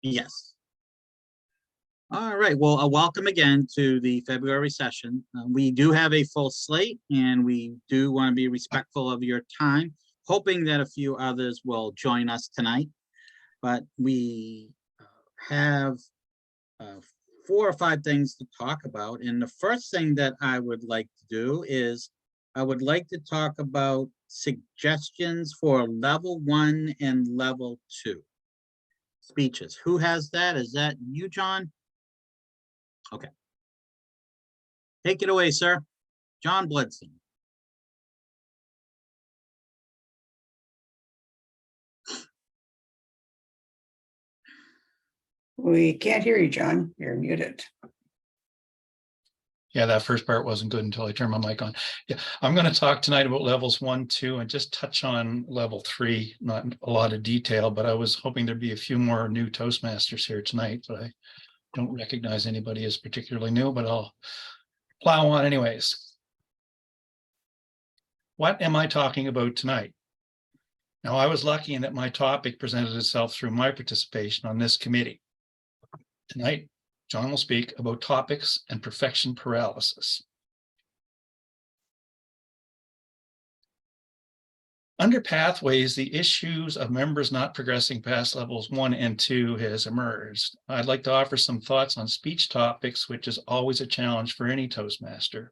Yes. All right. Well, welcome again to the February session. We do have a full slate, and we do want to be respectful of your time, hoping that a few others will join us tonight. But we have 4 or 5 things to talk about. And the first thing that I would like to do is I would like to talk about suggestions for level 1 and level 2 speeches. Who has that? Is that you, John? Okay. Take it away, sir. John Bledson. We can't hear you, John. You're muted. Yeah, that first part wasn't good until I turned my mic on. Yeah, I'm going to talk tonight about levels 1, 2, and just touch on level 3. Not a lot of detail, but I was hoping there'd be a few more new Toastmasters here tonight, but I don't recognize anybody as particularly new, but I'll plow on anyways. What am I talking about tonight? Now, I was lucky in that my topic presented itself through my participation on this committee. Tonight, John will speak about topics and perfection paralysis. Under pathways, the issues of members not progressing past levels 1 and 2 has emerged. I'd like to offer some thoughts on speech topics, which is always a challenge for any Toastmaster.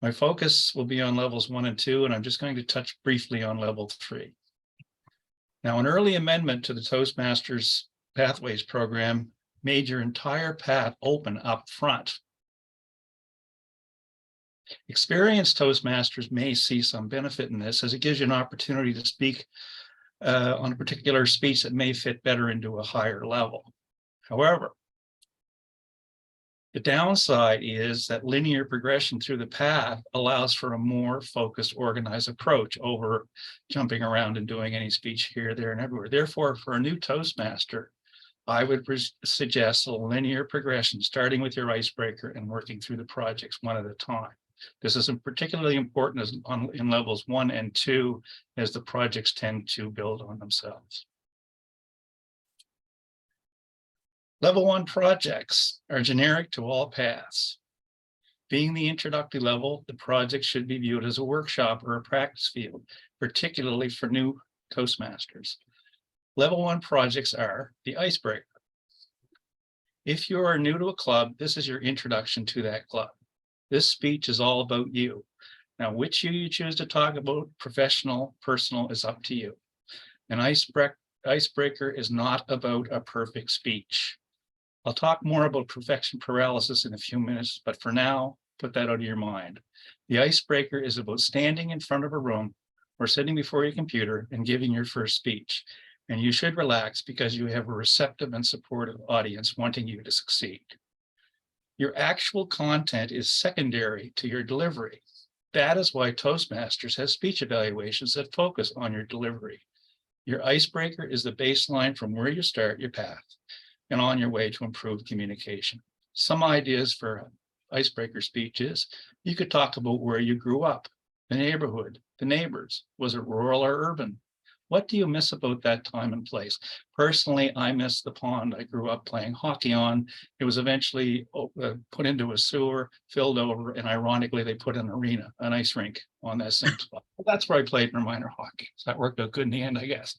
My focus will be on levels 1 and 2, and I'm just going to touch briefly on level 3. Now, an early amendment to the Toastmasters Pathways program made your entire path open up front. Experienced Toastmasters may see some benefit in this, as it gives you an opportunity to speak on a particular speech that may fit better into a higher level. However, the downside is that linear progression through the path allows for a more focused, organized approach over jumping around and doing any speech here, there, and everywhere. Therefore, for a new Toastmaster, I would suggest a linear progression, starting with your icebreaker and working through the projects one at a time. This is particularly important in levels 1 and 2, as the projects tend to build on themselves. Level 1 projects are generic to all paths. Being the introductory level, the project should be viewed as a workshop or a practice field, particularly for new Toastmasters. Level 1 projects are the icebreaker. If you are new to a club, this is your introduction to that club. This speech is all about you. Now, which you choose to talk about, professional, personal, is up to you. An icebreaker is not about a perfect speech. I'll talk more about perfection paralysis in a few minutes, but for now, put that out of your mind. The icebreaker is about standing in front of a room or sitting before your computer and giving your first speech. And you should relax because you have a receptive and supportive audience wanting you to succeed. Your actual content is secondary to your delivery. That is why Toastmasters has speech evaluations that focus on your delivery. Your icebreaker is the baseline from where you start your path and on your way to improved communication. Some ideas for icebreaker speeches: you could talk about where you grew up, the neighborhood, the neighbors. Was it rural or urban? What do you miss about that time and place? Personally, I miss the pond I grew up playing hockey on. It was eventually put into a sewer, filled over, and ironically, they put an arena, an ice rink on that same spot. That's where I played minor hockey. So that worked out good in the end, I guess.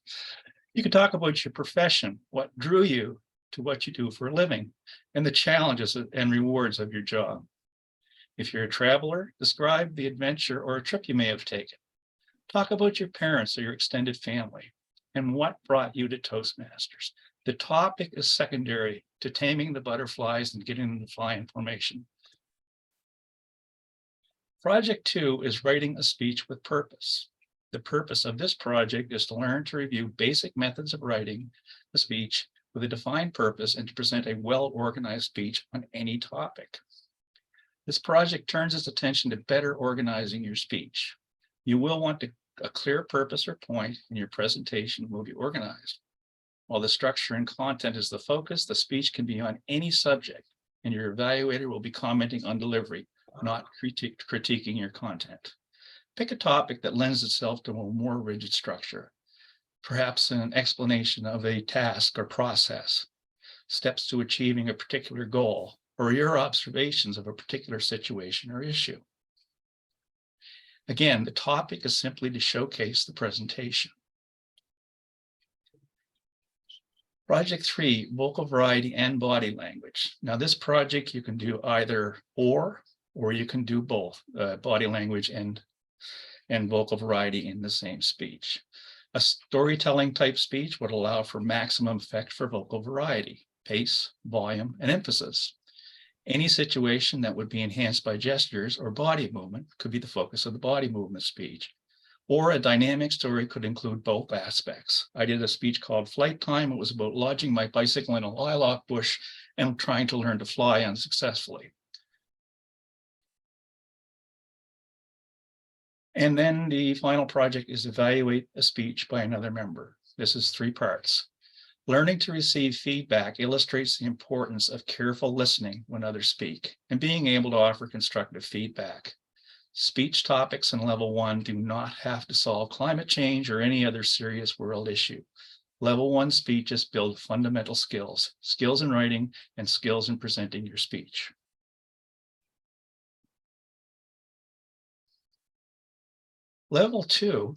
You could talk about your profession, what drew you to what you do for a living, and the challenges and rewards of your job. If you're a traveler, describe the adventure or a trip you may have taken. Talk about your parents or your extended family and what brought you to Toastmasters. The topic is secondary to taming the butterflies and getting them to fly in formation. Project 2 is writing a speech with purpose. The purpose of this project is to learn to review basic methods of writing a speech with a defined purpose and to present a well-organized speech on any topic. This project turns its attention to better organizing your speech. You will want a clear purpose or point, and your presentation will be organized. While the structure and content is the focus, the speech can be on any subject, and your evaluator will be commenting on delivery, not critiquing your content. Pick a topic that lends itself to a more rigid structure, perhaps an explanation of a task or process. steps to achieving a particular goal, or your observations of a particular situation or issue. Again, the topic is simply to showcase the presentation. Project 3, vocal variety and body language. Now this project you can do either or you can do both, body language and vocal variety in the same speech. A storytelling type speech would allow for maximum effect for vocal variety, pace, volume, and emphasis. Any situation that would be enhanced by gestures or body movement could be the focus of the body movement speech. Or a dynamic story could include both aspects. I did a speech called Flight Time. It was about lodging my bicycle in a lilac bush and trying to learn to fly unsuccessfully. And then the final project is evaluate a speech by another member. This is 3 parts. Learning to receive feedback illustrates the importance of careful listening when others speak and being able to offer constructive feedback. Speech topics in level 1 do not have to solve climate change or any other serious world issue. Level 1 speeches build fundamental skills, skills in writing and skills in presenting your speech. Level 2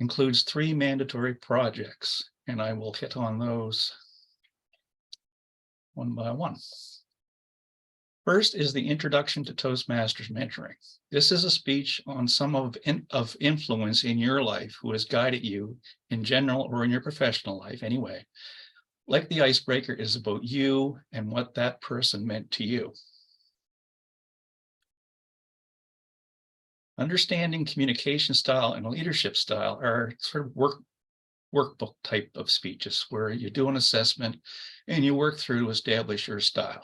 includes 3 mandatory projects, and I will hit on those one by one. First is the Introduction to Toastmasters Mentoring. This is a speech on some of influence in your life who has guided you in general or in your professional life anyway. Like the icebreaker is about you and what that person meant to you. Understanding communication style and leadership style are sort of workbook type of speeches where you do an assessment and you work through to establish your style.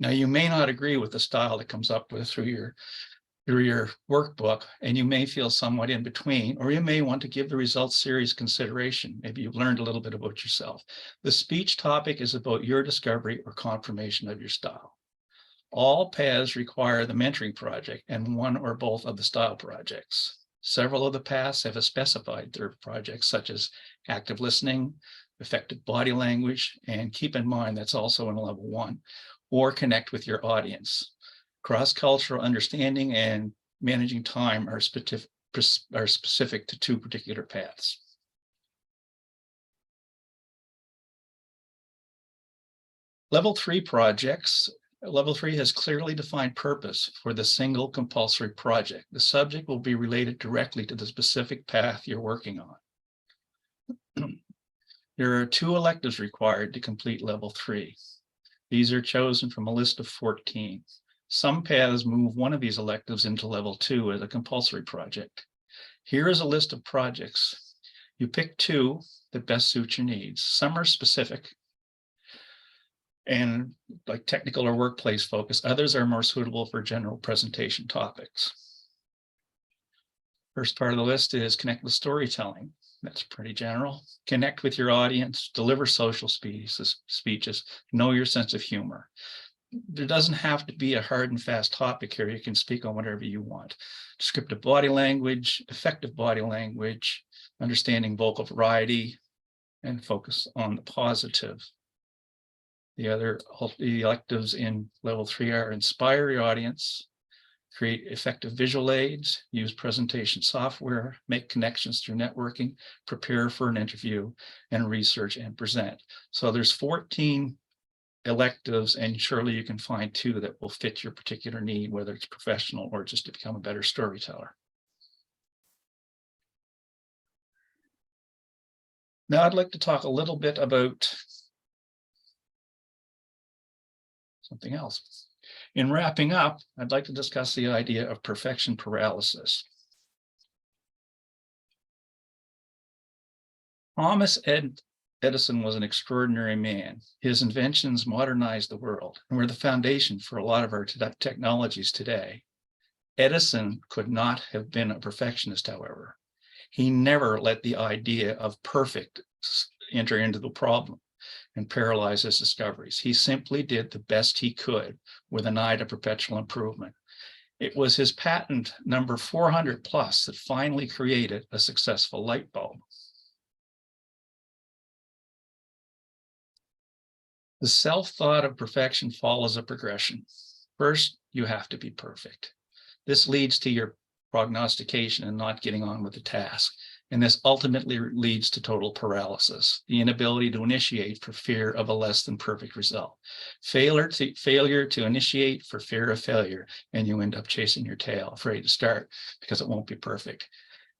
Now, you may not agree with the style that comes up with through your workbook, and you may feel somewhat in between, or you may want to give the results serious consideration. Maybe you've learned a little bit about yourself. The speech topic is about your discovery or confirmation of your style. All paths require the mentoring project and one or both of the style projects. Several of the paths have a specified third projects such as active listening, effective body language, and keep in mind that's also in level 1, or connect with your audience. Cross-cultural understanding and managing time are specific to 2 particular paths. Level 3 projects. Level 3 has clearly defined purpose for the single compulsory project. The subject will be related directly to the specific path you're working on. There are 2 electives required to complete level 3. These are chosen from a list of 14. Some paths move one of these electives into level 2 as a compulsory project. Here is a list of projects. You pick 2 that best suit your needs. Some are specific and like technical or workplace focus. Others are more suitable for general presentation topics. First part of the list is connect with storytelling. That's pretty general. Connect with your audience, deliver social speeches, know your sense of humor. There doesn't have to be a hard and fast topic here. You can speak on whatever you want. Descriptive body language, effective body language, understanding vocal variety, and focus on the positive. The other electives in level 3 are inspire your audience, create effective visual aids, use presentation software, make connections through networking, prepare for an interview, and research and present. So there's 14 electives, and surely you can find 2 that will fit your particular need, whether it's professional or just to become a better storyteller. Now I'd like to talk a little bit about something else. In wrapping up, I'd like to discuss the idea of perfection paralysis. Thomas Edison was an extraordinary man. His inventions modernized the world and were the foundation for a lot of our technologies today. Edison could not have been a perfectionist, however. He never let the idea of perfect enter into the problem and paralyze his discoveries. He simply did the best he could with an eye to perpetual improvement. It was his patent number 400 plus that finally created a successful light bulb. The self-thought of perfection follows a progression. First, you have to be perfect. This leads to your prognostication and not getting on with the task. And this ultimately leads to total paralysis, the inability to initiate for fear of a less than perfect result. Failure to initiate for fear of failure, and you end up chasing your tail, afraid to start because it won't be perfect.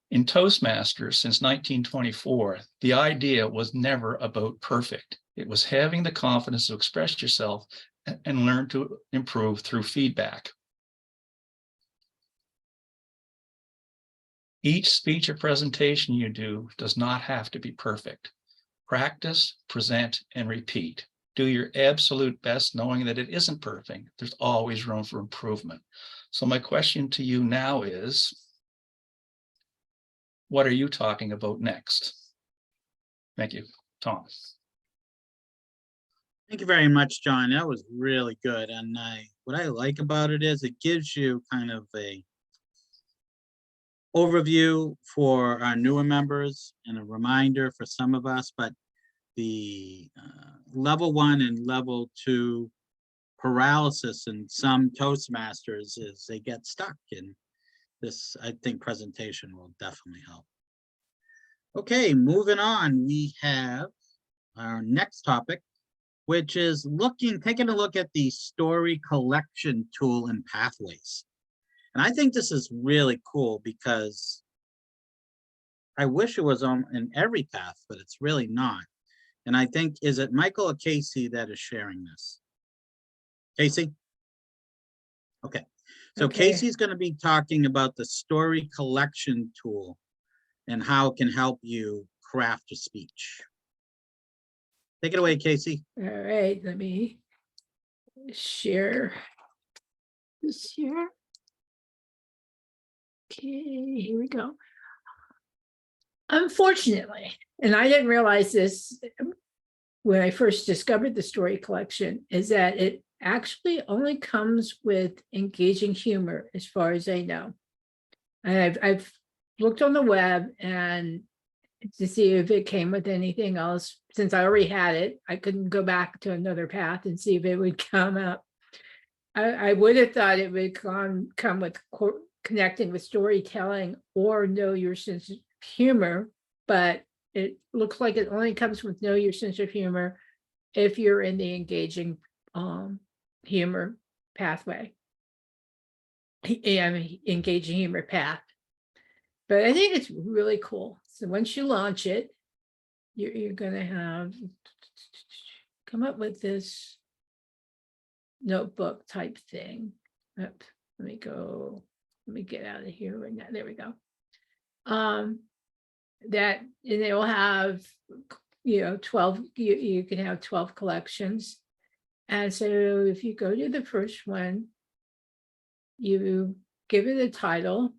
In Toastmasters since 1924, the idea was never about perfect. It was having the confidence to express yourself and learn to improve through feedback. Each speech or presentation you do does not have to be perfect. Practice, present, and repeat. Do your absolute best knowing that it isn't perfect. There's always room for improvement. So my question to you now is, what are you talking about next? Thank you, Tom. Thank you very much, John. That was really good. And what I like about it is it gives you kind of a overview for our newer members and a reminder for some of us, but the level 1 and level 2 paralysis in some Toastmasters is they get stuck, and this, I think, presentation will definitely help. Okay, moving on, we have our next topic, which is taking a look at the story collection tool and pathways. And I think this is really cool because I wish it was in every path, but it's really not. And I think, is it Michael or Casey that is sharing this? Casey? Okay. So Okay. Casey's going to be talking about the story collection tool and how it can help you craft a speech. Take it away, Casey. All right, let me share this here. Okay, here we go. Unfortunately, and I didn't realize this when I first discovered the story collection, is that it actually only comes with engaging humor, as far as I know. And I've looked on the web and to see if it came with anything else. Since I already had it, I couldn't go back to another path and see if it would come up. I would have thought it would come with connecting with storytelling or know your sense of humor, but it looks like it only comes with know your sense of humor if you're in the engaging humor pathway. Engaging humor path. But I think it's really cool. So once you launch it, you're going to have come up with this notebook type thing. Let me get out of here right now. There we go. That, and it will have, 12, you can have 12 collections. And so if you go to the first one, you give it a title,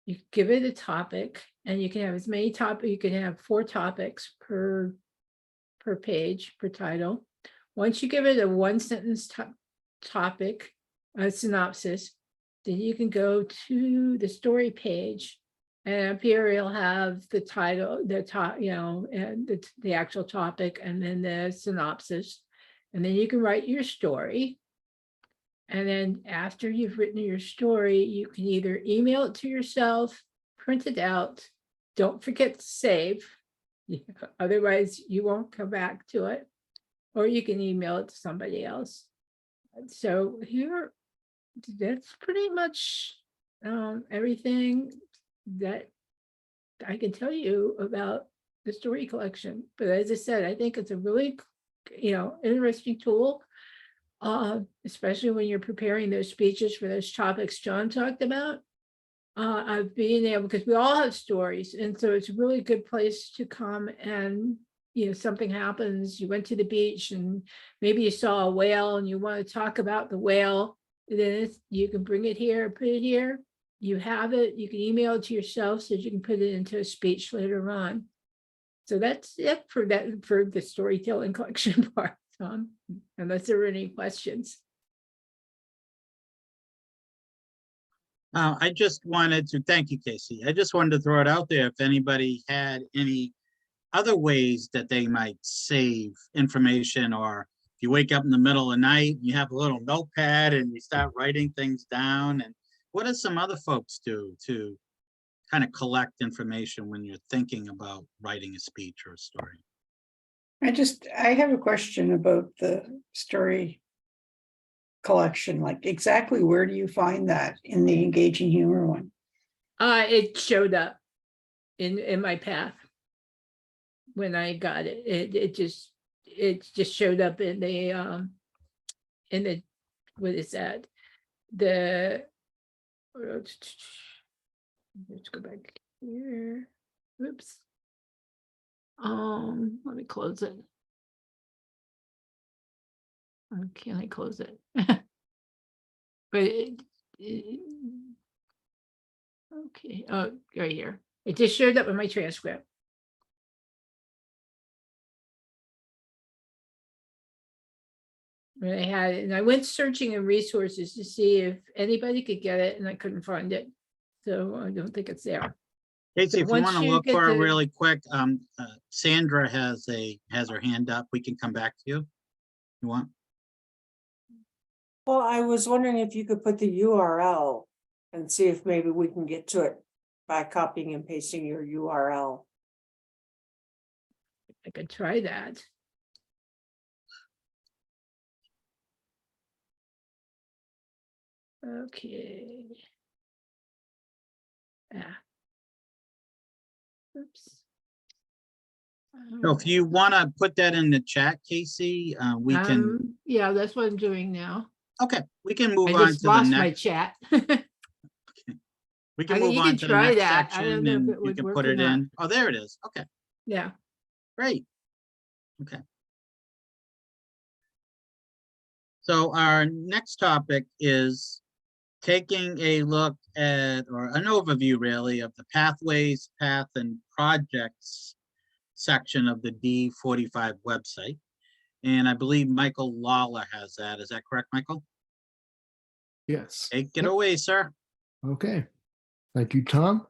you give it a topic, and you can have as many topics, you can have 4 topics per page, per title. Once you give it a 1-sentence topic, a synopsis, then you can go to the story page, and up here you'll have the title, the top, and the actual topic, and then the synopsis, and then you can write your story. And then after you've written your story, you can either email it to yourself, print it out, don't forget to save, otherwise you won't come back to it, or you can email it to somebody else. So here, that's pretty much everything that I can tell you about the story collection. But as I said, I think it's a really, interesting tool. Especially when you're preparing those speeches for those topics John talked about, of being able, because we all have stories, and so it's a really good place to come and, something happens, you went to the beach and maybe you saw a whale and you want to talk about the whale, then you can bring it here, put it here, you have it, you can email it to yourself so you can put it into a speech later on. So that's it for the storytelling collection part. Tom, unless there are any questions. I just wanted to thank you, Casey. I just wanted to throw it out there if anybody had any other ways that they might save information or you wake up in the middle of the night, you have a little notepad and you start writing things down. And what does some other folks do to kind of collect information when you're thinking about writing a speech or a story? I have a question about the story collection. Like, exactly where do you find that in the engaging humor one? It showed up in my path when I got it. It just showed up in the what is that? Let's go back here. Oops. Let me close it. Can I close it? But okay, oh, right here. It just showed up in my transcript. And I had it, and I went searching in resources to see if anybody could get it, and I couldn't find it. So I don't think it's there. Casey, if you Once want to you look get for it the- really quick, Sandra has her hand up. We can come back to you. You want? Well, I was wondering if you could put the URL and see if maybe we can get to it by copying and pasting your URL. I could try that. Okay. Ah. Oops. So if you want to put that in the chat, Casey, we can, Yeah, that's what I'm doing now. okay, we can move I on just to the lost my next. chat. We can I mean, move you on can to the try next that. I don't section know if and it you would can work put or it not. in. Oh, there it is. Okay, Yeah. great. Okay. So our next topic is taking a look at, or an overview really, of the pathways, path, and projects section of the D45 website. And I believe Michael Lawler has that. Is that correct, Michael? Yes. Take it Yep. away, sir. Okay. Thank you, Tom.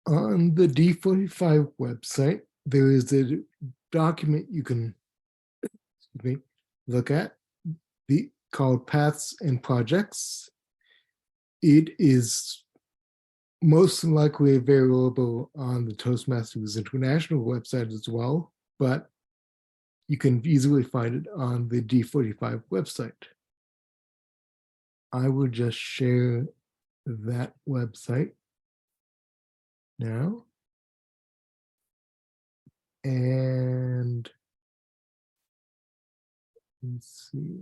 On the D45 website, there is a document you can look at called Paths and Projects. It is most likely available on the Toastmasters International website as well, but you can easily find it on the D45 website. I will just share that website now. And let's see,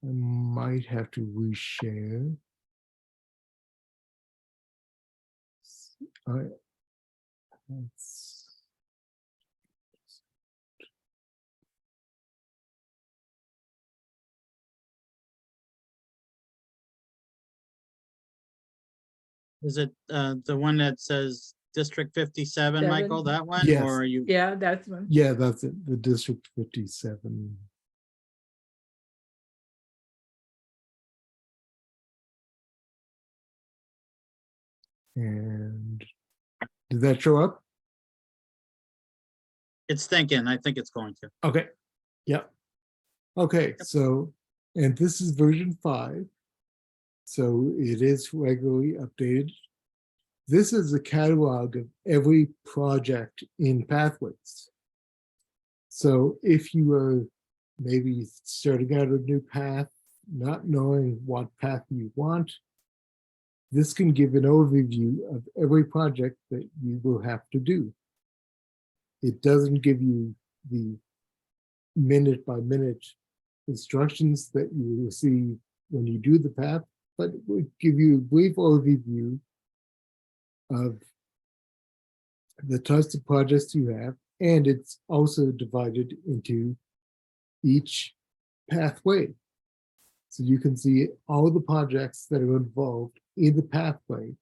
I might have to reshare. All right. Is it the one that says District 57, Michael, that one? Yes. Or are you? Yeah, that's one. Yeah, that's it. The District 57. And did that show up? It's thinking. I think it's going to. Okay. Yep. Okay. So, and this is version 5. So it is regularly updated. This is a catalog of every project in Pathways. So if you are maybe starting out a new path, not knowing what path you want, this can give an overview of every project that you will have to do. It doesn't give you the minute by minute instructions that you will see when you do the path, but it will give you a brief overview of the types of projects you have, and it's also divided into each pathway. So you can see all the projects that are involved in the pathway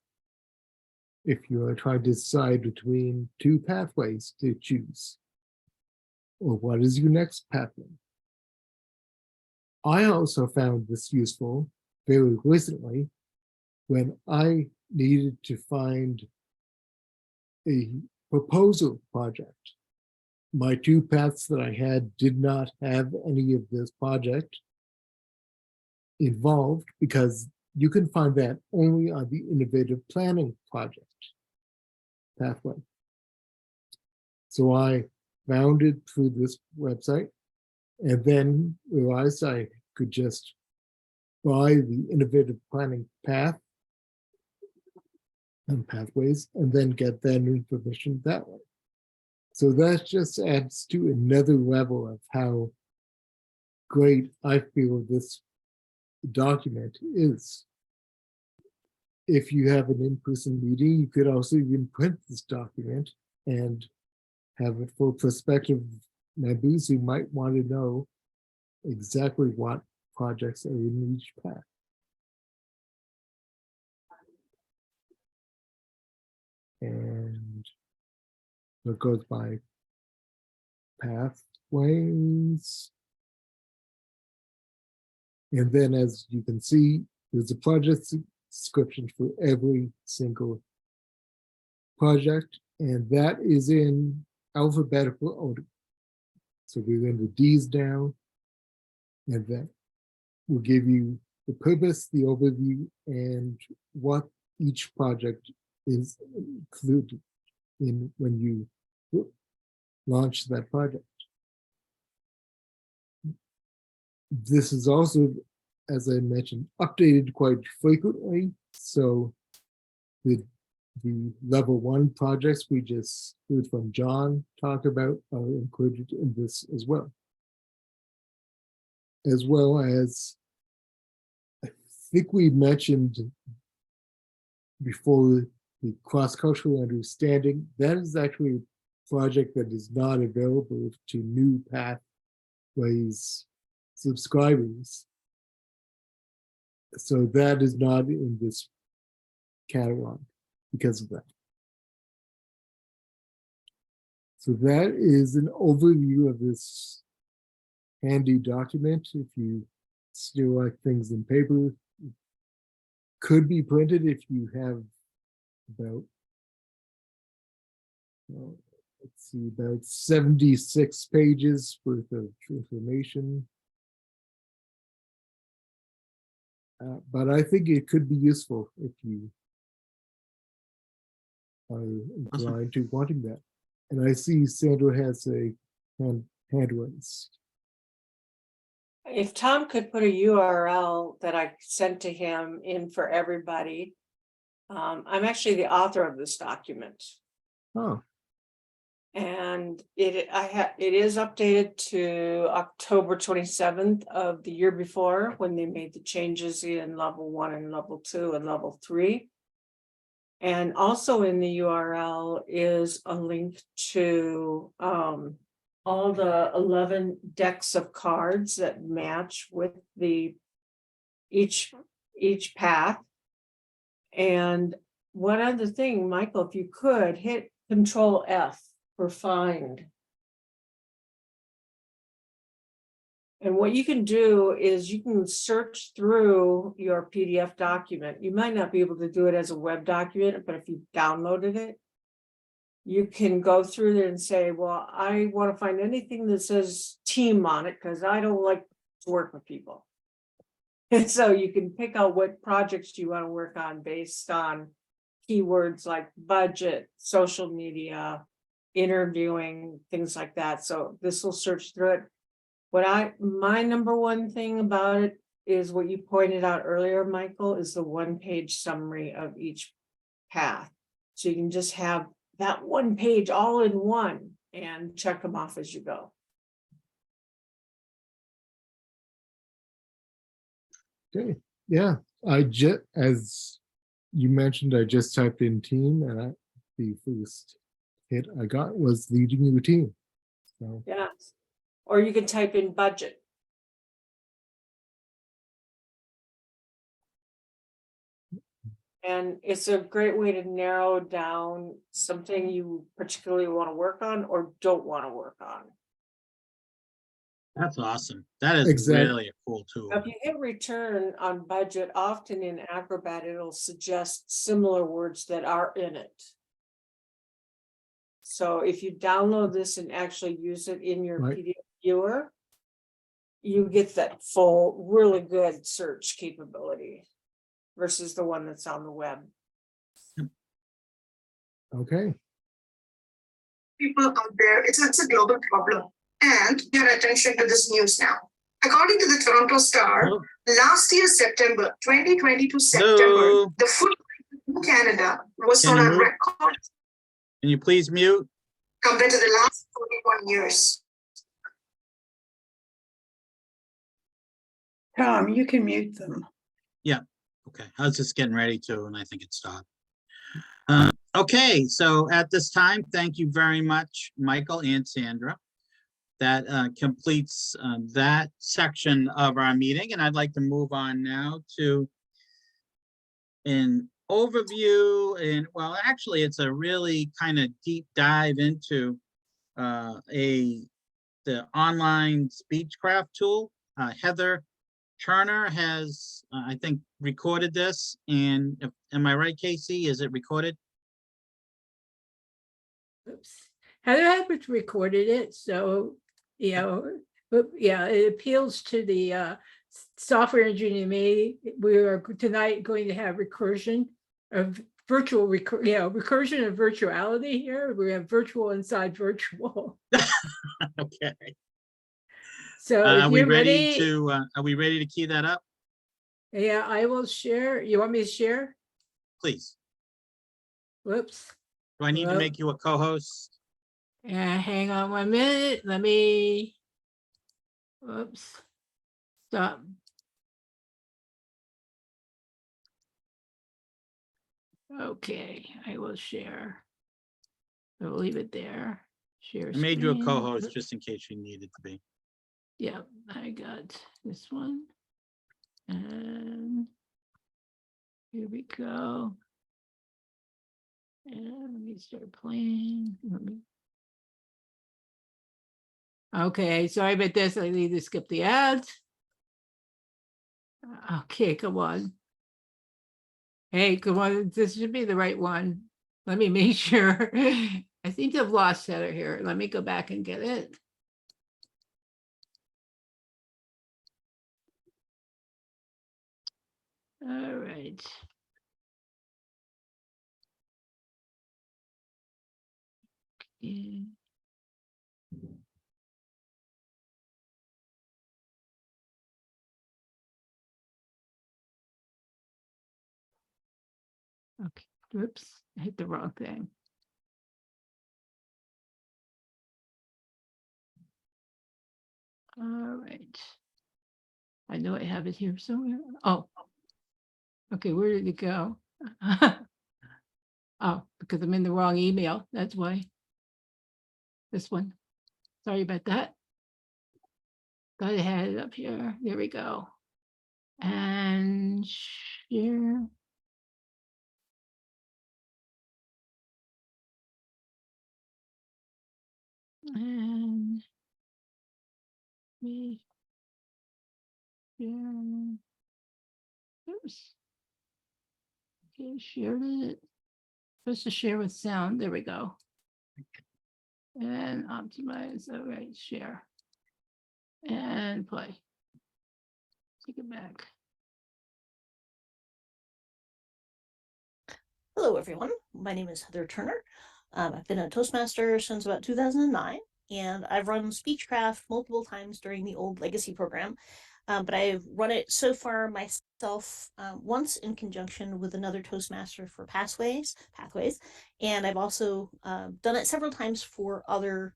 if you are trying to decide between 2 pathways to choose, or what is your next pathway. I also found this useful very recently when I needed to find a proposal project. my two paths that I had did not have any of this project involved, because you can find that only on the innovative planning project pathway. So I found it through this website and then realized I could just buy the innovative planning path and pathways and then get that information that way. So that just adds to another level of how great I feel this document is. If you have an in-person meeting, you could also even print this document and have it for prospective members who might want to know exactly what projects are in each path. And it goes by pathways. And then, as you can see, there's a project description for every single project, and that is in alphabetical order. So we're in the D's now, and that will give you the purpose, the overview, and what each project is included in when you launch that project. This is also, as I mentioned, updated quite frequently. So the level 1 projects we just heard from John talk about are included in this as well. As well as, I think we mentioned before, the cross-cultural understanding. That is actually a project that is not available to new pathways subscribers. So that is not in this catalog because of that. So that is an overview of this handy document. If you still like things in paper, it could be printed if you have about, let's see, about 76 pages worth of information. But I think it could be useful if you are inclined to wanting that. And I see Sandra has a hand raised. If Tom could put a URL that I sent to him in for everybody. I'm actually the author of this document. Oh, And it is updated to October 27th of the year before, when they made the changes in level 1 and level 2 and level 3. And also in the URL is a link to all the 11 decks of cards that match with each path. And one other thing, Michael, if you could hit Control F for find. And what you can do is you can search through your PDF document. You might not be able to do it as a web document, but if you downloaded it, you can go through there and say, well, I want to find anything that says team on it because I don't like to work with people. And so you can pick out what projects you want to work on based on keywords like budget, social media, interviewing, things like that. So this will search through it. My number one thing about it is what you pointed out earlier, Michael, is the 1-page summary of each path. So you can just have that 1 page all in one and check them off as you go. okay. Yeah, as you mentioned, I just typed in team, and the first hit I got was leading your team. So Yeah. Or you can type in budget. And it's a great way to narrow down something you particularly want to work on or don't want to work on. That's awesome. That is Exactly. really a cool tool. Now, if you hit return on budget, often in Acrobat, it'll suggest similar words that are in it. So if you download this and actually use it in your Right. PDF viewer, you get that full, really good search capability versus the one that's on the web. Okay, People out there, it's a global problem. And your attention to this news now. According to the Toronto Star, Hello? last year, September 2022 September, Hello? the food in Canada was Can on you a mute? record Can you please mute? compared to the last 41 years. Tom, you can mute them. Okay, I was just getting ready to, and I think it stopped. Okay, so at this time, thank you very much, Michael and Sandra. That completes that section of our meeting, and I'd like to move on now to an overview, and well, actually, it's a really kind of deep dive into the online Speechcraft tool. Heather Turner has, I think, recorded this, and am I right, Casey? Is it recorded? Oops. Heather had recorded it, so, you know, but yeah, it appeals to the software engineer me. We are tonight going to have recursion of virtual, recursion of virtuality here. We have virtual inside virtual. Okay. So Are if we you're ready ready, to, are we ready to key that up? yeah, I will share. You want me to share? Please. Whoops. Do I need to Well- make you a co-host? Hang on 1 minute. Let me. Whoops. Stop. Okay, I will share. I will leave it there. Share. I made you a screen. co-host just in case you needed to be. Yeah, I got this one. And here we go. And let me start playing. Okay, sorry about this. I need to skip the ads. Okay, come on. Hey, come on. This should be the right one. Let me make sure. I seem to have lost Heather here. Let me go back and get it. All right. Yeah. Okay, whoops, I hit the wrong thing. All right. I know I have it here somewhere. Oh. Okay, where did it go? Oh, because I'm in the wrong email. That's why. This one. Sorry about that. Thought I had it up here. There we go. And share. And me share. Oops. Okay, shared it. Supposed to share with sound. There we go. And optimize. All right, share. And play. Take it back. Hello, everyone. My name is Heather Turner. I've been a Toastmaster since about 2009, and I've run Speechcraft multiple times during the old legacy program. But I've run it so far myself once in conjunction with another Toastmaster for Pathways, and I've also done it several times for other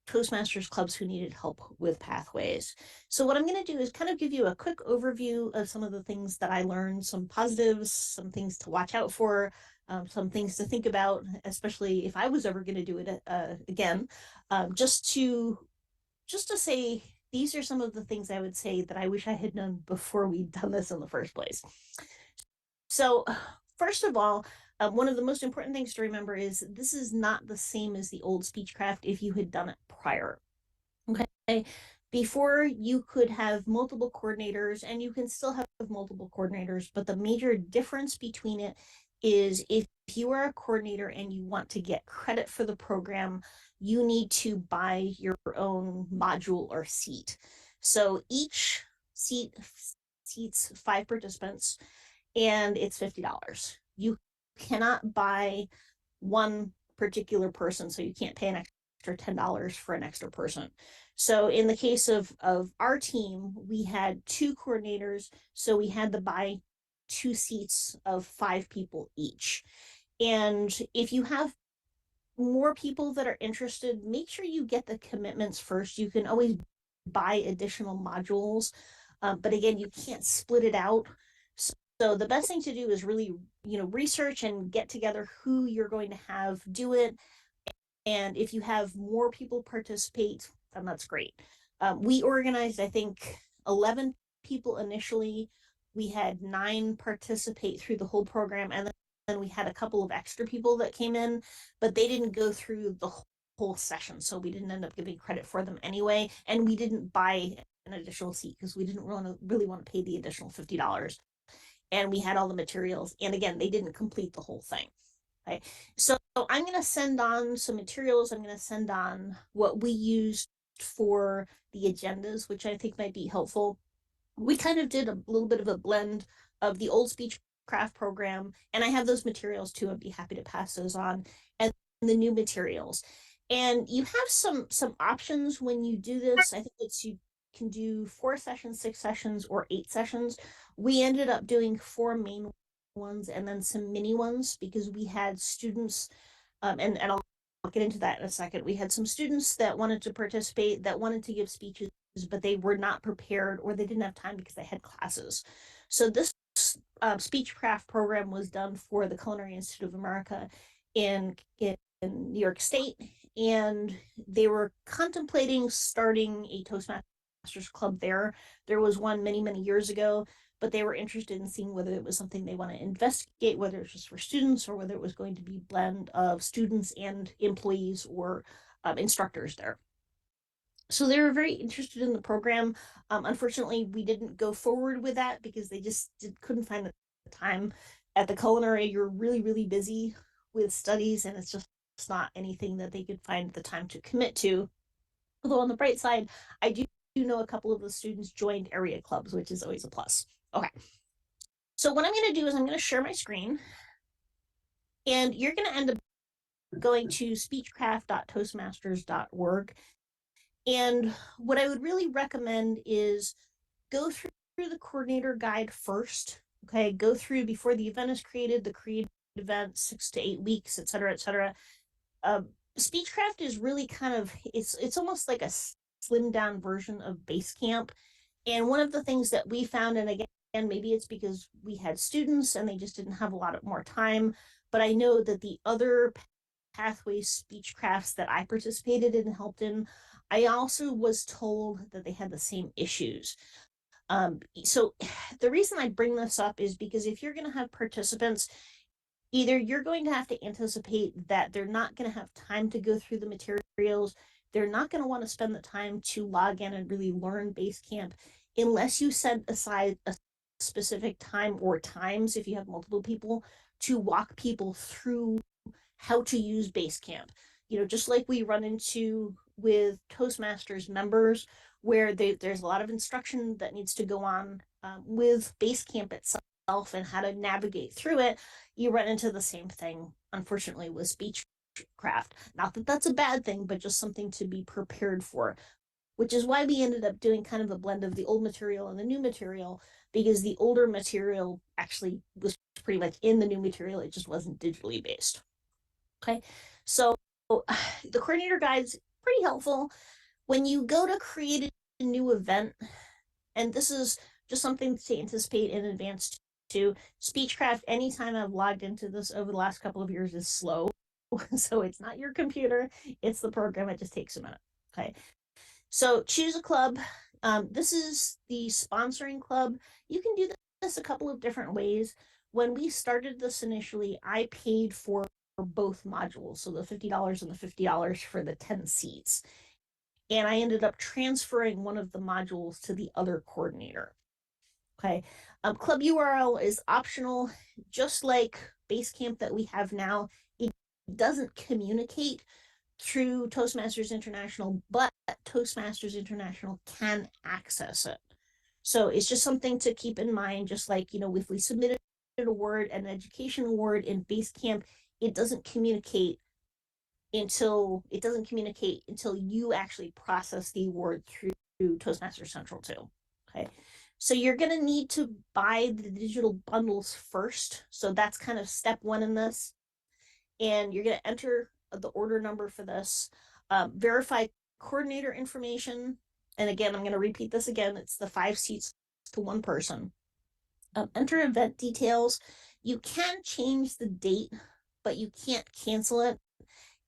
Toastmasters clubs who needed help with Pathways. So what I'm going to do is kind of give you a quick overview of some of the things that I learned, some positives, some things to watch out for, some things to think about, especially if I was ever going to do it again, just to say these are some of the things I would say that I wish I had known before we'd done this in the first place. So first of all, one of the most important things to remember is this is not the same as the old Speechcraft if you had done it prior. Okay, before you could have multiple coordinators, and you can still have multiple coordinators, but the major difference between it is if you are a coordinator and you want to get credit for the program, you need to buy your own module or seat. So each seat seats 5 participants and it's $50. You cannot buy one particular person, so you can't pay an extra $10 for an extra person. So in the case of our team, we had 2 coordinators, so we had to buy 2 seats of 5 people each. And if you have more people that are interested, make sure you get the commitments first. You can always buy additional modules, but again, you can't split it out. So the best thing to do is really, research and get together who you're going to have do it. And if you have more people participate, then that's great. We organized, I think, 11 people initially. We had 9 participate through the whole program, and then we had a couple of extra people that came in, but they didn't go through the whole session, so we didn't end up giving credit for them anyway. And we didn't buy an additional seat because we didn't really want to pay the additional $50. And we had all the materials, and again, they didn't complete the whole thing. Okay, so I'm going to send on some materials. I'm going to send on what we used for the agendas, which I think might be helpful. We kind of did a little bit of a blend of the old Speechcraft program, and I have those materials too. I'd be happy to pass those on, and the new materials. And you have some options when you do this. I think it's you can do 4 sessions, 6 sessions, or 8 sessions. We ended up doing 4 main ones and then some mini ones because we had students, and I'll get into that in a second. We had some students that wanted to participate, that wanted to give speeches, but they were not prepared or they didn't have time because they had classes. So this Speechcraft program was done for the Culinary Institute of America in New York State, and they were contemplating starting a Toastmasters club there. There was one many years ago, but they were interested in seeing whether it was something they want to investigate, whether it's just for students or whether it was going to be a blend of students and employees or instructors there. So they were very interested in the program. Unfortunately, we didn't go forward with that because they just couldn't find the time. At the culinary, you're really busy with studies, and it's just not anything that they could find the time to commit to. Although on the bright side, I do know a couple of the students joined area clubs, which is always a plus. Okay. So what I'm going to do is I'm going to share my screen, and you're going to end up going to speechcraft.toastmasters.org. And what I would really recommend is go through the coordinator guide first. Okay, go through before the event is created, the created event, 6 to 8 weeks, et cetera, et cetera. Speechcraft is really kind of, it's almost like a slimmed down version of Basecamp. And one of the things that we found, and again, maybe it's because we had students and they just didn't have a lot more time, but I know that the other pathway Speechcrafts that I participated in and helped in, I also was told that they had the same issues. So the reason I bring this up is because if you're going to have participants, either you're going to have to anticipate that they're not going to have time to go through the materials, they're not going to want to spend the time to log in and really learn Basecamp unless you set aside a specific time or times, if you have multiple people, to walk people through how to use Basecamp. Just like we run into with Toastmasters members, where there's a lot of instruction that needs to go on with Basecamp itself and how to navigate through it. You run into the same thing, unfortunately, with Speechcraft. Not that that's a bad thing, but just something to be prepared for, which is why we ended up doing kind of a blend of the old material and the new material, because the older material actually was pretty much in the new material. It just wasn't digitally based. Okay, so the coordinator guide's pretty helpful when you go to create a new event, and this is just something to anticipate in advance too. Speechcraft, anytime I've logged into this over the last couple of years, is slow. So it's not your computer, it's the program. It just takes a minute. Okay, so choose a club. This is the sponsoring club. You can do this a couple of different ways. When we started this initially, I paid for both modules, so the $50 and the $50 for the 10 seats. And I ended up transferring one of the modules to the other coordinator. Okay, club URL is optional, just like Basecamp that we have now, it doesn't communicate through Toastmasters International, but Toastmasters International can access it. So it's just something to keep in mind, just like, if we submitted an award, an education award in Basecamp, it doesn't communicate until you actually process the award through Toastmasters Central too. Okay. So you're going to need to buy the digital bundles first. So that's kind of step one in this. And you're going to enter the order number for this, verify coordinator information. And again, I'm going to repeat this again. It's the 5 seats to 1 person. Enter event details. You can change the date, but you can't cancel it,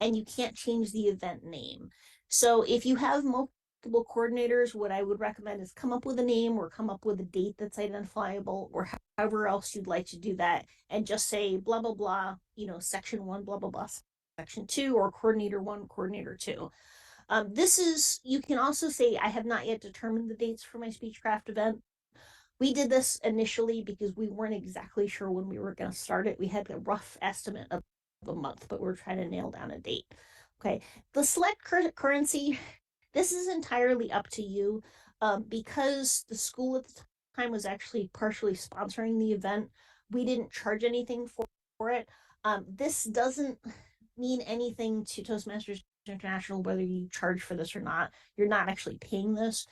and you can't change the event name. So if you have multiple coordinators, what I would recommend is come up with a name or come up with a date that's identifiable, or however else you'd like to do that, and just say blah, blah, blah, section 1, blah, blah, blah, section 2, or coordinator 1, coordinator 2. You can also say, I have not yet determined the dates for my Speechcraft event. We did this initially because we weren't exactly sure when we were going to start it. We had a rough estimate of a month, but we're trying to nail down a date. Okay. The select currency, this is entirely up to you. Because the school at the time was actually partially sponsoring the event, we didn't charge anything for it. This doesn't mean anything to Toastmasters International, whether you charge for this or not. You're not actually paying this.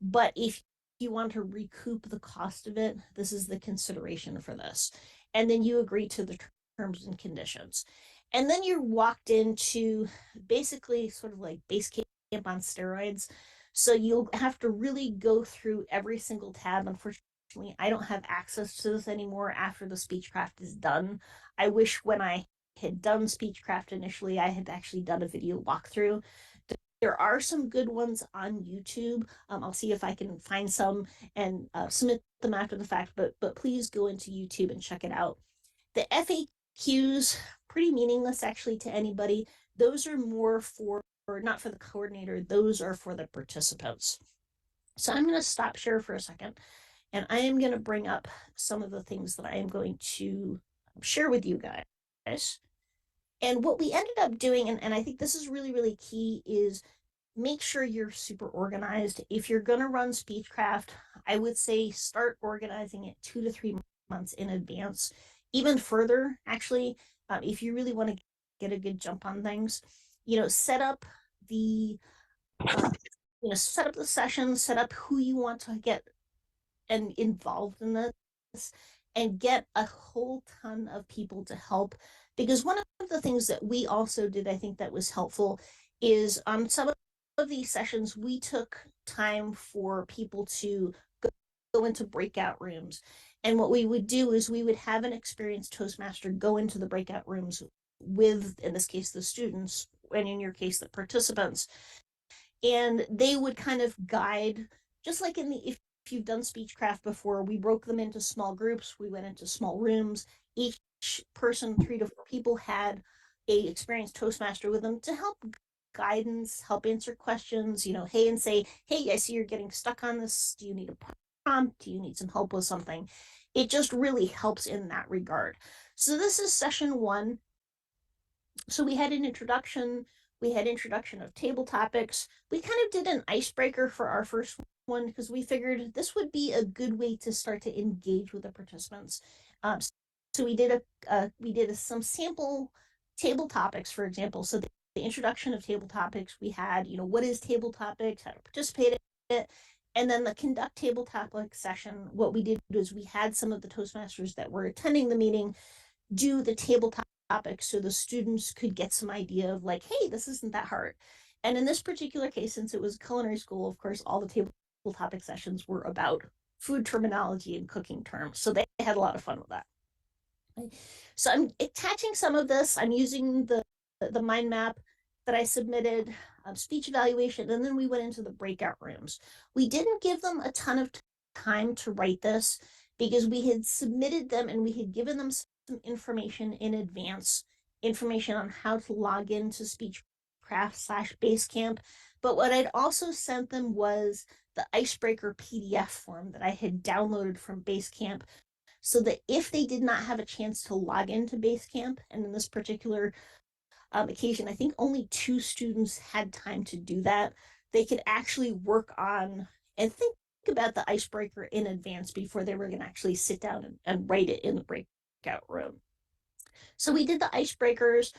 But if you want to recoup the cost of it, this is the consideration for this. And then you agree to the terms and conditions. And then you're walked into basically sort of like Basecamp on steroids. So you'll have to really go through every single tab. Unfortunately, I don't have access to this anymore after the Speechcraft is done. I wish when I had done Speechcraft initially, I had actually done a video walkthrough. There are some good ones on YouTube. I'll see if I can find some and submit them after the fact, but please go into YouTube and check it out. The FAQs, pretty meaningless actually to anybody. Those are more for, not for the coordinator, those are for the participants. So I'm going to stop share for a second, and I am going to bring up some of the things that I am going to share with you guys. And what we ended up doing, and I think this is really, really key, is make sure you're super organized. If you're going to run Speechcraft, I would say start organizing it 2 to 3 months in advance. Even further, actually, if you really want to get a good jump on things, set up the set up the session, set up who you want to get and involved in this, and get a whole ton of people to help. Because one of the things that we also did, I think that was helpful, is on some of these sessions, we took time for people to go into breakout rooms. And what we would do is we would have an experienced Toastmaster go into the breakout rooms with, in this case, the students, and in your case, the participants. And they would kind of guide, just like if you've done Speechcraft before, we broke them into small groups. We went into small rooms. Each person, 3 to 4 people, had a experienced Toastmaster with them to help guidance, help answer questions, hey, and say, hey, I see you're getting stuck on this. Do you need a prompt? Do you need some help with something? It just really helps in that regard. So this is session 1. So we had an introduction. We had introduction of table topics. We kind of did an icebreaker for our first one because we figured this would be a good way to start to engage with the participants. So we did some sample table topics, for example. So the introduction of table topics, we had, what is table topics, how to participate in it. And then the conduct table topic session, what we did was we had some of the Toastmasters that were attending the meeting do the table topics so the students could get some idea of like, hey, this isn't that hard. And in this particular case, since it was culinary school, of course, all the table topic sessions were about food terminology and cooking terms. So they had a lot of fun with that. So I'm attaching some of this. I'm using the mind map that I submitted, speech evaluation, and then we went into the breakout rooms. We didn't give them a ton of time to write this because we had submitted them and we had given them some information in advance, information on how to log into Speechcraft/Basecamp. But what I'd also sent them was the icebreaker PDF form that I had downloaded from Basecamp so that if they did not have a chance to log into Basecamp, and in this particular occasion, I think only 2 students had time to do that, they could actually work on and think about the icebreaker in advance before they were going to actually sit down and write it in the breakout room. So we did the icebreakers.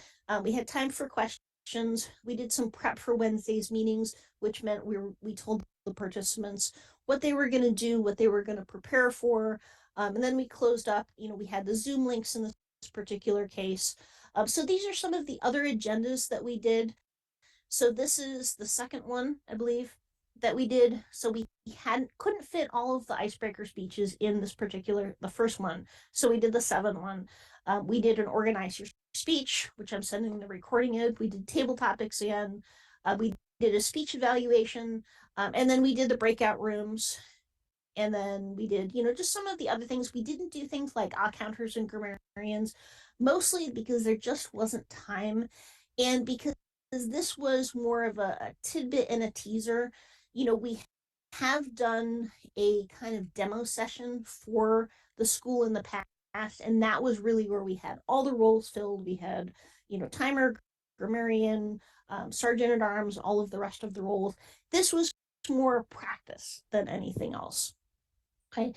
We had time for questions. We did some prep for Wednesday's meetings, which meant we told the participants what they were going to do, what they were going to prepare for. And then we closed up, we had the Zoom links in this particular case. So these are some of the other agendas that we did. So this is the second one, I believe, that we did. So we couldn't fit all of the icebreaker speeches in this particular, the first one. So we did the 7th one. We did an organize your speech, which I'm sending the recording of. We did table topics again. We did a speech evaluation, and then we did the breakout rooms. And then we did, just some of the other things. We didn't do things like counters and grammarians, mostly because there just wasn't time. And because this was more of a tidbit and a teaser, we have done a kind of demo session for the school in the past. And that was really where we had all the roles filled. We had, timer, grammarian, sergeant at arms, all of the rest of the roles. This was more practice than anything else. Okay,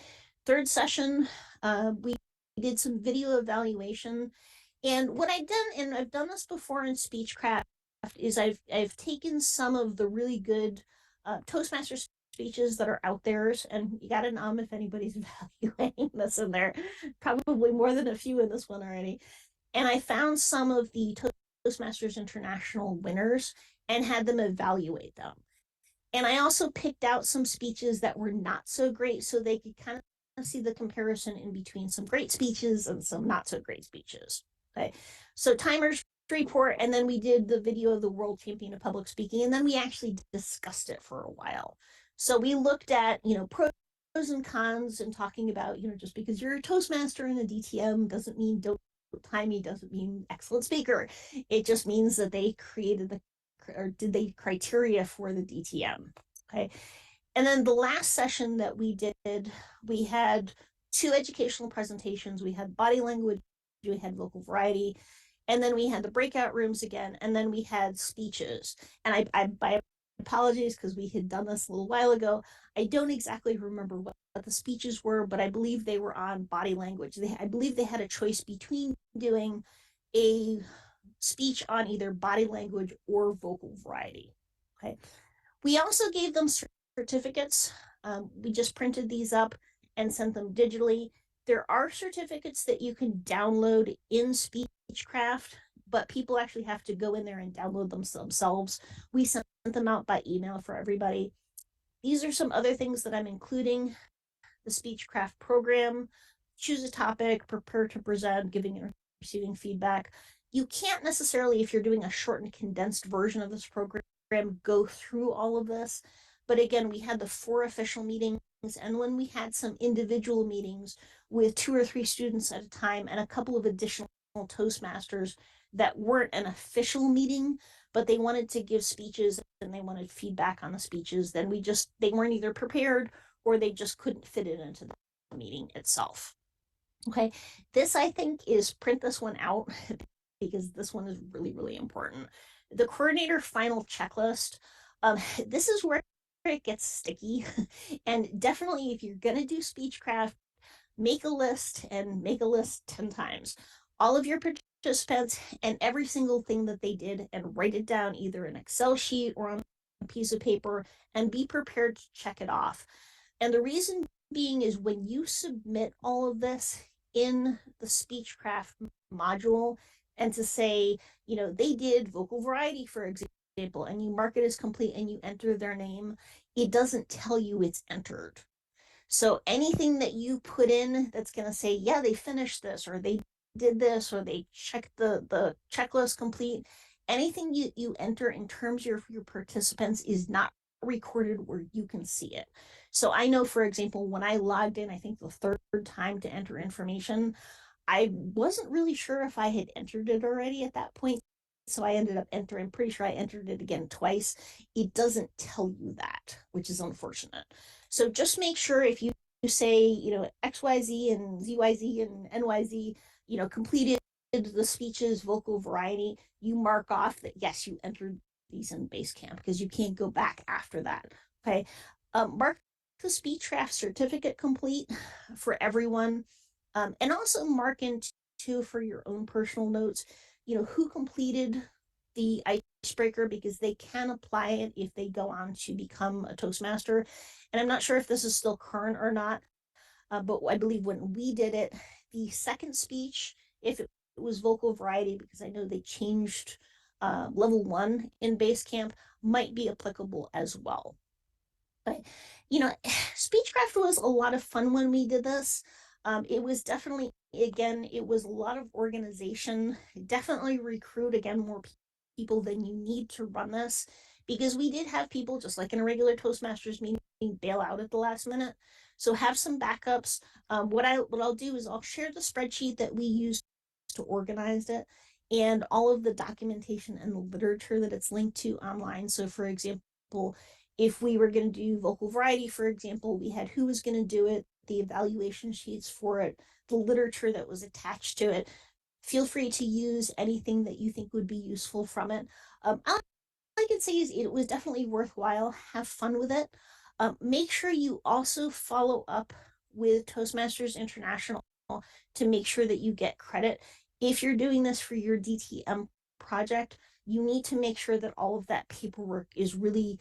3rd session, we did some video evaluation. And what I've done, and I've done this before in Speechcraft, is I've taken some of the really good Toastmasters speeches that are out there, and you got to if anybody's evaluating this in there, probably more than a few in this one already. And I found some of the Toastmasters International winners and had them evaluate them. And I also picked out some speeches that were not so great so they could kind of see the comparison in between some great speeches and some not so great speeches. Okay, so timers report, and then we did the video of the world champion of public speaking, and then we actually discussed it for a while. So we looked at, pros and cons and talking about, just because you're a Toastmaster and a DTM doesn't mean don't timey, doesn't mean excellent speaker. It just means that they created did they criteria for the DTM. Okay. And then the last session that we did, we had 2 educational presentations. We had body language, we had vocal variety, and then we had the breakout rooms again, and then we had speeches. And I apologies because we had done this a little while ago. I don't exactly remember what the speeches were, but I believe they were on body language. I believe they had a choice between doing a speech on either body language or vocal variety. Okay. We also gave them certificates. We just printed these up and sent them digitally. There are certificates that you can download in Speechcraft, but people actually have to go in there and download them themselves. We sent them out by email for everybody. These are some other things that I'm including. The Speechcraft program: choose a topic, prepare to present, giving and receiving feedback. You can't necessarily, if you're doing a short and condensed version of this program, go through all of this. But again, we had the 4 official meetings, and when we had some individual meetings with 2 or 3 students at a time and a couple of additional Toastmasters that weren't an official meeting, but they wanted to give speeches and they wanted feedback on the speeches, then they weren't either prepared or they just couldn't fit it into the meeting itself. Okay, this I think is, print this one out because this one is really, really important. The coordinator final checklist. This is where it gets sticky. And definitely if you're going to do Speechcraft, make a list, and make a list 10 times. All of your participants and every single thing that they did, and write it down either in an Excel sheet or on a piece of paper, and be prepared to check it off. And the reason being is when you submit all of this in the Speechcraft module, and to say, they did vocal variety, for example, and you mark it as complete and you enter their name, it doesn't tell you it's entered. So anything that you put in that's going to say, yeah, they finished this, or they did this, or they checked the checklist complete, anything you enter in terms of your participants is not recorded where you can see it. So I know, for example, when I logged in, I think the 3rd time to enter information, I wasn't really sure if I had entered it already at that point. So I ended up entering, pretty sure I entered it again twice. It doesn't tell you that, which is unfortunate. So just make sure if you say, XYZ and ZYZ and NYZ, completed the speeches, vocal variety, you mark off that, yes, you entered these in Basecamp because you can't go back after that. Okay. Mark the Speechcraft certificate complete for everyone. And also mark into for your own personal notes, who completed the icebreaker, because they can apply it if they go on to become a Toastmaster. And I'm not sure if this is still current or not, but I believe when we did it, the second speech, if it was vocal variety, because I know they changed level 1 in Basecamp, might be applicable as well. But Speechcraft was a lot of fun when we did this. It was definitely, again, it was a lot of organization. Definitely recruit, again, more people than you need to run this, because we did have people, just like in a regular Toastmasters meeting, bail out at the last minute. So have some backups. What I'll do is I'll share the spreadsheet that we used to organize it, and all of the documentation and the literature that it's linked to online. So for example, if we were going to do vocal variety, for example, we had who was going to do it, the evaluation sheets for it, the literature that was attached to it. Feel free to use anything that you think would be useful from it. All I can say is it was definitely worthwhile. Have fun with it. Make sure you also follow up with Toastmasters International to make sure that you get credit. If you're doing this for your DTM project, you need to make sure that all of that paperwork is really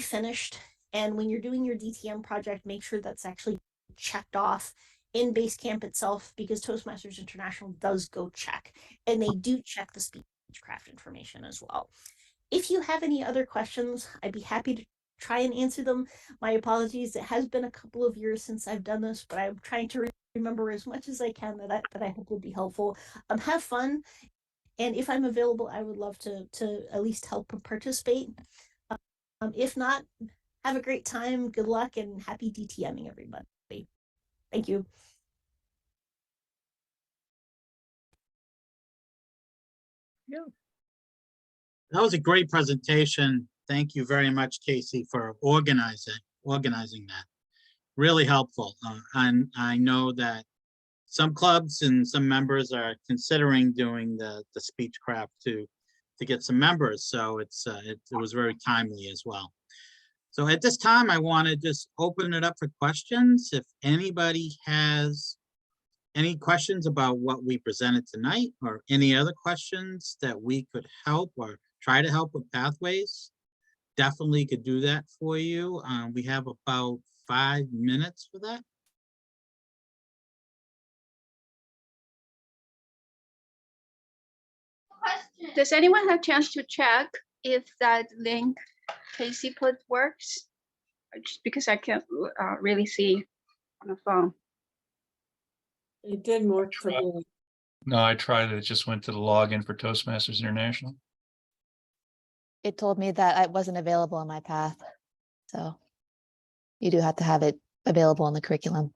finished. And when you're doing your DTM project, make sure that's actually checked off in Basecamp itself, because Toastmasters International does go check, and they do check the Speechcraft information as well. If you have any other questions, I'd be happy to try and answer them. My apologies. It has been a couple of years since I've done this, but I'm trying to remember as much as I can that I hope will be helpful. Have fun. And if I'm available, I would love to at least help participate. If not, have a great time. Good luck and happy DTMing, everybody. Thank you. That was a great presentation. Thank you very much, Casey, for organizing that. Really helpful. And I know that some clubs and some members are considering doing the Speechcraft to get some members. So it was very timely as well. So at this time, I want to just open it up for questions. If anybody has any questions about what we presented tonight, or any other questions that we could help or try to help with Pathways, definitely could do that for you. We have about 5 minutes for that. Does anyone have a chance to check if that link Casey put works? Just because I can't really see on the phone. It didn't work for me. No, I tried it. It just went to the login for Toastmasters International. It told me that it wasn't available in my path. So you do have to have it available in the curriculum.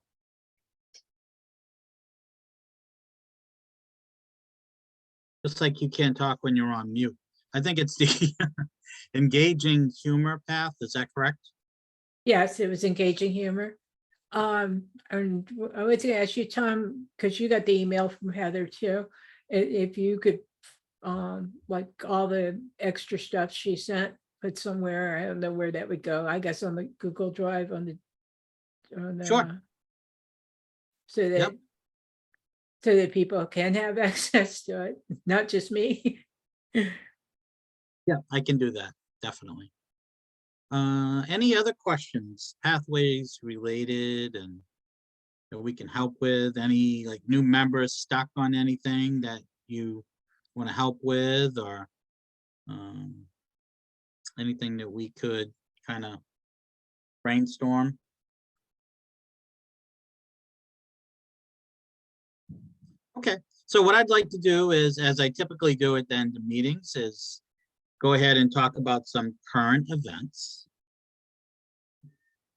Just like you can't talk when you're on mute. I think it's the engaging humor path. Is that correct? Yes, it was engaging humor. And I was gonna ask you, Tom, because you got the email from Heather too, if you could, like all the extra stuff she sent, put somewhere, I don't know where that would go, I guess on the Google Drive on the. Sure. So that, Yep. so that people can have access to it, not just me. Yeah, I can do that, definitely. Any other questions, pathways related, and that we can help with? Any like new members stuck on anything that you want to help with, or anything that we could kind of brainstorm? Okay, so what I'd like to do is, as I typically do at the end of meetings, is go ahead and talk about some current events.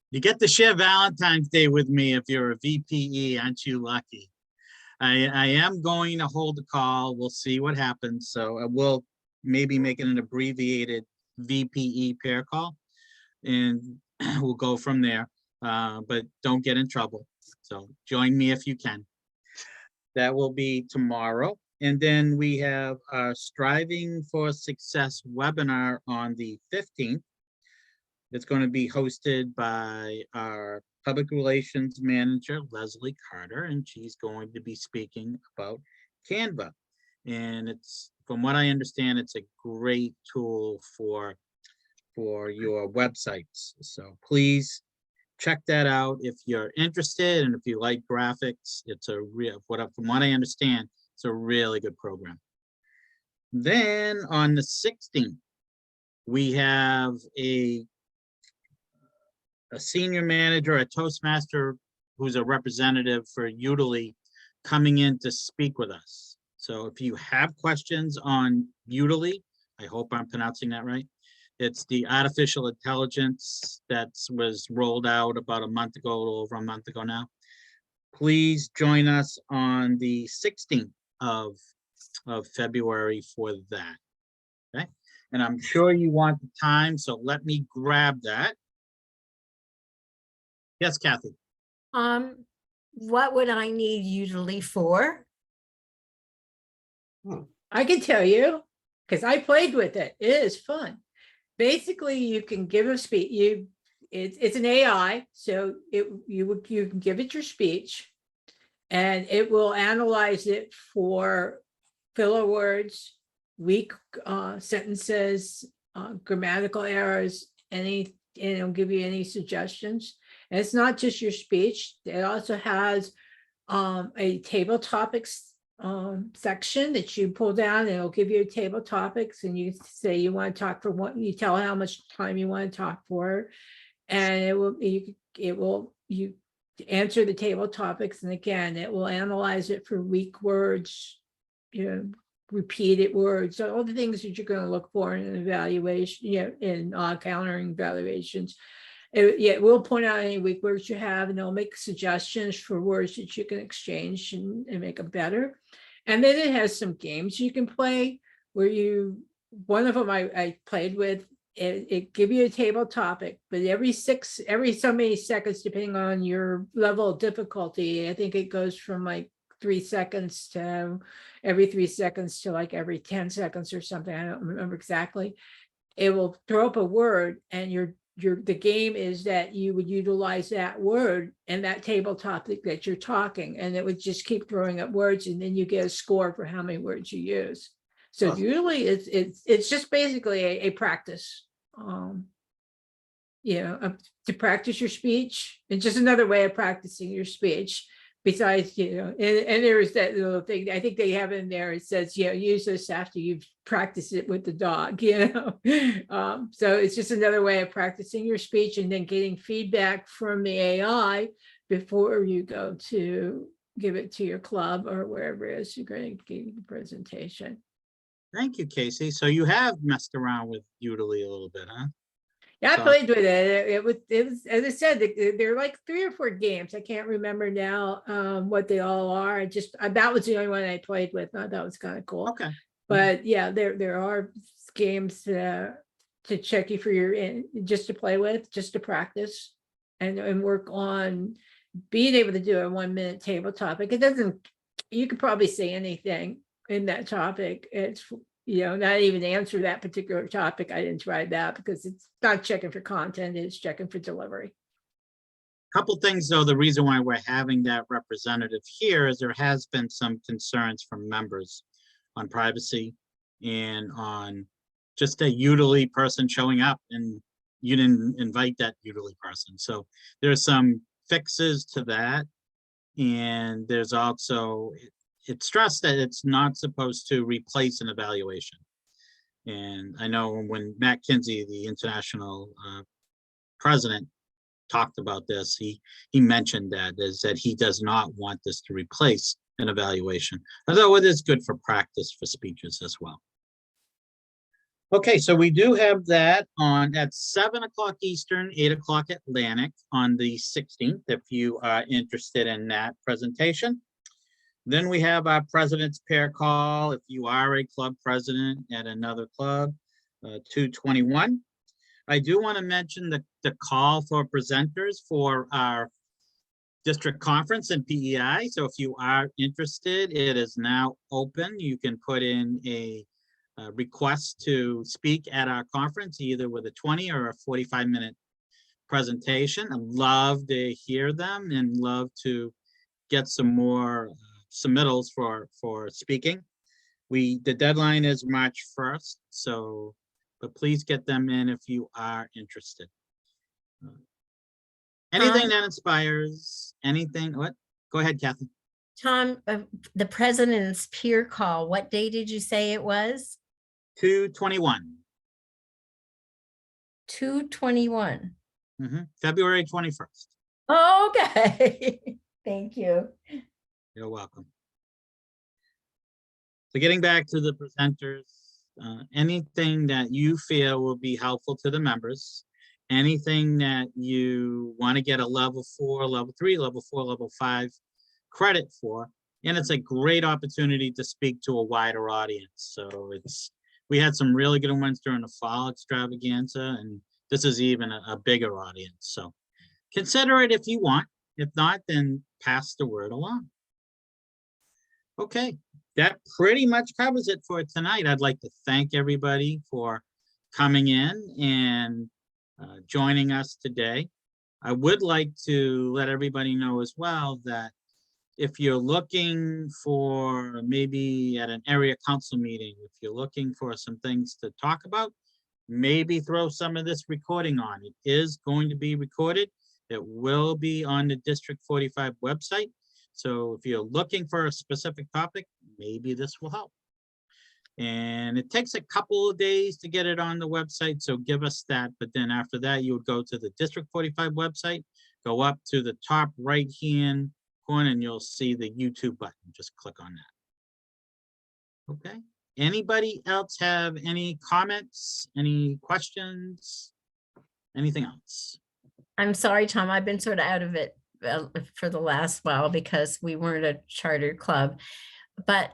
You get to share Valentine's Day with me if you're a VPE, aren't you lucky? I am going to hold a call. We'll see what happens. So I will maybe make it an abbreviated VPE pair call, and we'll go from there. but don't get in trouble. So join me if you can. That will be tomorrow. And then we have our Striving for Success webinar on the 15th. It's going to be hosted by our public relations manager, Leslie Carter, and she's going to be speaking about Canva. And it's, from what I understand, it's a great tool for your websites. So please check that out if you're interested, and if you like graphics. It's a real, from what I understand, it's a really good program. Then on the 16th, we have a senior manager, a Toastmaster, who's a representative for Udemy, coming in to speak with us. So if you have questions on Udemy, I hope I'm pronouncing that right. It's the artificial intelligence that was rolled out about a month ago, a little over a month ago now. Please join us on the 16th of February for that. Okay, and I'm sure you want the time, so let me grab that. Yes, Kathy. What would I need Udemy for? Hmm. I can tell you, because I played with it. It is fun. Basically, you can give a speech. It's an AI, so you can give it your speech, and it will analyze it for filler words, weak sentences, grammatical errors, and it'll give you any suggestions. And it's not just your speech. It also has a table topics section that you pull down, and it'll give you a table topics, and you say you want to talk for what, you tell how much time you want to talk for, and you answer the table topics, and again, it will analyze it for weak words, repeated words, so all the things that you're going to look for in an evaluation, in countering evaluations. It will point out any weak words you have, and it'll make suggestions for words that you can exchange and make them better. And then it has some games you can play where one of them I played with, it give you a table topic, but every so many seconds, depending on your level of difficulty, I think it goes from like 3 seconds to every 3 seconds to like every 10 seconds or something. I don't remember exactly. It will throw up a word, and the game is that you would utilize that word and that table topic that you're talking, and it would just keep throwing up words, and then you get a score for how many words you use. So usually it's just basically a practice, to practice your speech. It's just another way of practicing your speech. Besides, and there's that little thing, I think they have in there, it says, use this after you've practiced it with the dog, so it's just another way of practicing your speech and then getting feedback from the AI before you go to give it to your club or wherever it is you're going to give the presentation. Thank you, Casey. So you have messed around with Udemy a little bit, huh? Yeah, I So- played with it. It was, as I said, there are like 3 or 4 games. I can't remember now what they all are. That was the only one I played with. I thought that was kind of cool. Okay. But yeah, there are games to check you for just to play with, just to practice and work on being able to do a 1-minute table topic. You could probably say anything in that topic. It's not even answer that particular topic. I didn't try that because it's not checking for content, it's checking for delivery. Couple things though, the reason why we're having that representative here is there has been some concerns from members on privacy and on just a Udemy person showing up, and you didn't invite that Udemy person. So there's some fixes to that. And there's also, it's stressed that it's not supposed to replace an evaluation. And I know when Matt Kinsey, the international president, talked about this, he mentioned that he does not want this to replace an evaluation, although it is good for practice for speeches as well. Okay, so we do have that at 7 o'clock Eastern, 8 o'clock Atlantic on the 16th, if you are interested in that presentation. Then we have our president's pair call, if you are a club president at another club, 221. I do want to mention the the call for presenters for our district conference and PEI. So if you are interested, it is now open. You can put in a request to speak at our conference, either with a 20 or a 45-minute presentation. I'd love to hear them and love to get some more submittals for speaking. The deadline is March 1st, so, but please get them in if you are interested. Anything that inspires, anything, what? Go ahead, Kathy. Tom, the president's peer call, what day did you say it was? 2/21. 2/21. February 21st. Okay, thank you. You're welcome. So getting back to the presenters, anything that you feel will be helpful to the members, anything that you want to get a level 4, level 3, level 4, level 5 credit for, and it's a great opportunity to speak to a wider audience. So we had some really good ones during the fall extravaganza, and this is even a bigger audience. So consider it if you want. If not, then pass the word along. Okay, that pretty much covers it for tonight. I'd like to thank everybody for coming in and joining us today. I would like to let everybody know as well that if you're looking for maybe at an area council meeting, if you're looking for some things to talk about, maybe throw some of this recording on. It is going to be recorded. It will be on the District 45 website. So if you're looking for a specific topic, maybe this will help. And it takes a couple of days to get it on the website, so give us that. But then after that, you would go to the District 45 website, go up to the top right-hand corner, and you'll see the YouTube button. Just click on that. Okay. Anybody else have any comments, any questions, anything else? I'm sorry, Tom, I've been sort of out of it for the last while because we weren't a charter club. But